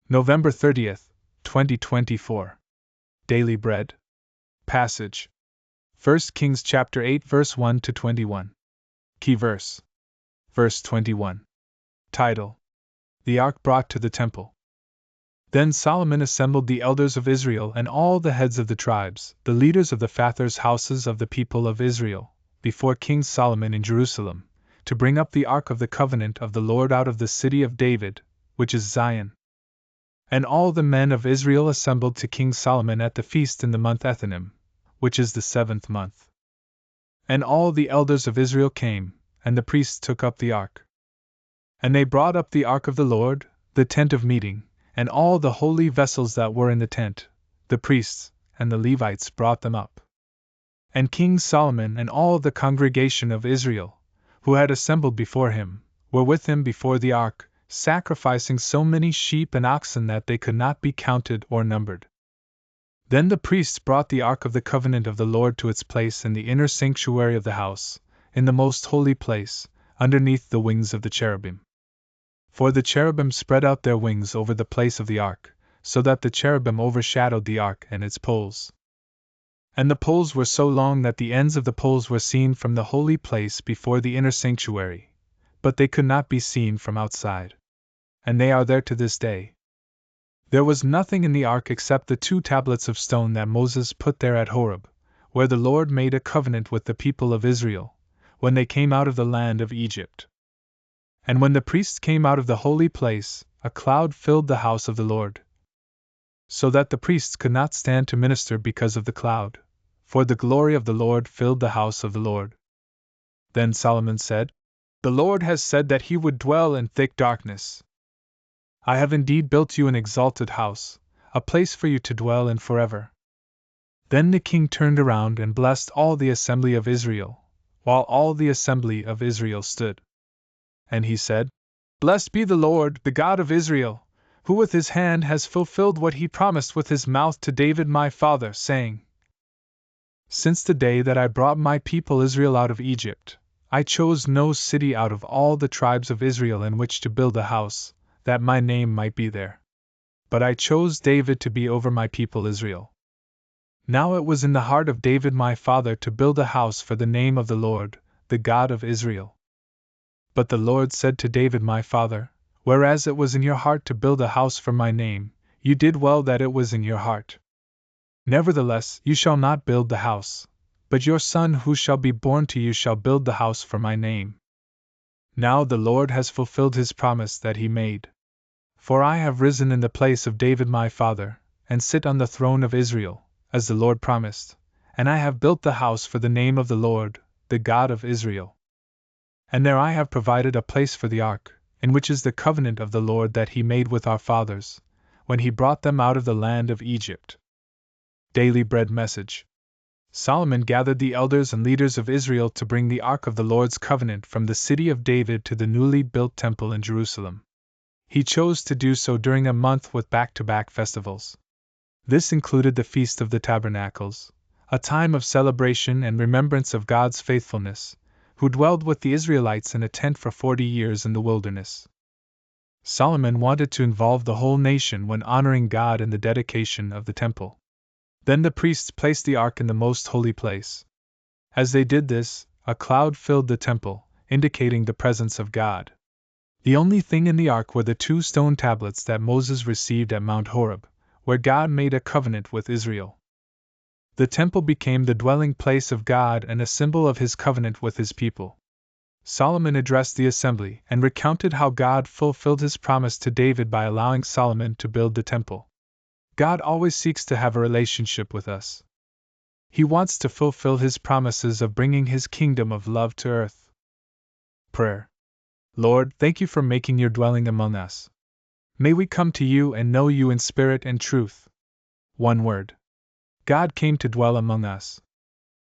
November 30th, 2024. Daily Bread. Passage. 1 Kings chapter 8 verse 1 to 21. Key verse. Verse 21. Title: The Ark brought to the temple. Then Solomon assembled the elders of Israel and all the heads of the tribes, the leaders of the fathers' houses of the people of Israel, before King Solomon in Jerusalem, to bring up the ark of the covenant of the Lord out of the city of David, which is Zion. And all the men of Israel assembled to King Solomon at the feast in the month Ethanim, which is the 7th month. And all the elders of Israel came, and the priests took up the ark. And they brought up the ark of the Lord, the tent of meeting, and all the holy vessels that were in the tent, the priests and the Levites brought them up. And King Solomon and all the congregation of Israel, who had assembled before him, were with him before the ark, sacrificing so many sheep and oxen that they could not be counted or numbered. Then the priests brought the ark of the covenant of the Lord to its place in the inner sanctuary of the house, in the most holy place, underneath the wings of the cherubim. For the cherubim spread out their wings over the place of the ark, so that the cherubim overshadowed the ark and its poles. And the poles were so long that the ends of the poles were seen from the holy place before the inner sanctuary, but they could not be seen from outside. And they are there to this day. There was nothing in the ark except the 2 tablets of stone that Moses put there at Horeb, where the Lord made a covenant with the people of Israel, when they came out of the land of Egypt. And when the priests came out of the holy place, a cloud filled the house of the Lord, so that the priests could not stand to minister because of the cloud, for the glory of the Lord filled the house of the Lord. Then Solomon said, "The Lord has said that he would dwell in thick darkness. I have indeed built you an exalted house, a place for you to dwell in forever." Then the king turned around and blessed all the assembly of Israel, while all the assembly of Israel stood. And he said, "Blessed be the Lord, the God of Israel, who with his hand has fulfilled what he promised with his mouth to David my father, saying, Since the day that I brought my people Israel out of Egypt, I chose no city out of all the tribes of Israel in which to build a house, that my name might be there. But I chose David to be over my people Israel. Now it was in the heart of David my father to build a house for the name of the Lord, the God of Israel. But the Lord said to David my father, Whereas it was in your heart to build a house for my name, you did well that it was in your heart. Nevertheless, you shall not build the house, but your son who shall be born to you shall build the house for my name. Now the Lord has fulfilled his promise that he made. For I have risen in the place of David my father, and sit on the throne of Israel, as the Lord promised, and I have built the house for the name of the Lord, the God of Israel. And there I have provided a place for the ark, in which is the covenant of the Lord that he made with our fathers, when he brought them out of the land of Egypt. Daily Bread Message. Solomon gathered the elders and leaders of Israel to bring the ark of the Lord's covenant from the city of David to the newly built temple in Jerusalem. He chose to do so during a month with back-to-back festivals. This included the Feast of the Tabernacles, a time of celebration and remembrance of God's faithfulness, who dwelled with the Israelites in a tent for 40 years in the wilderness. Solomon wanted to involve the whole nation when honoring God in the dedication of the temple. Then the priests placed the ark in the most holy place. As they did this, a cloud filled the temple, indicating the presence of God. The only thing in the ark were the 2 stone tablets that Moses received at Mount Horeb, where God made a covenant with Israel. The temple became the dwelling place of God and a symbol of his covenant with his people. Solomon addressed the assembly and recounted how God fulfilled his promise to David by allowing Solomon to build the temple. God always seeks to have a relationship with us. He wants to fulfill his promises of bringing his kingdom of love to earth. Prayer. Lord, thank you for making your dwelling among us. May we come to you and know you in spirit and truth. One word. God came to dwell among us.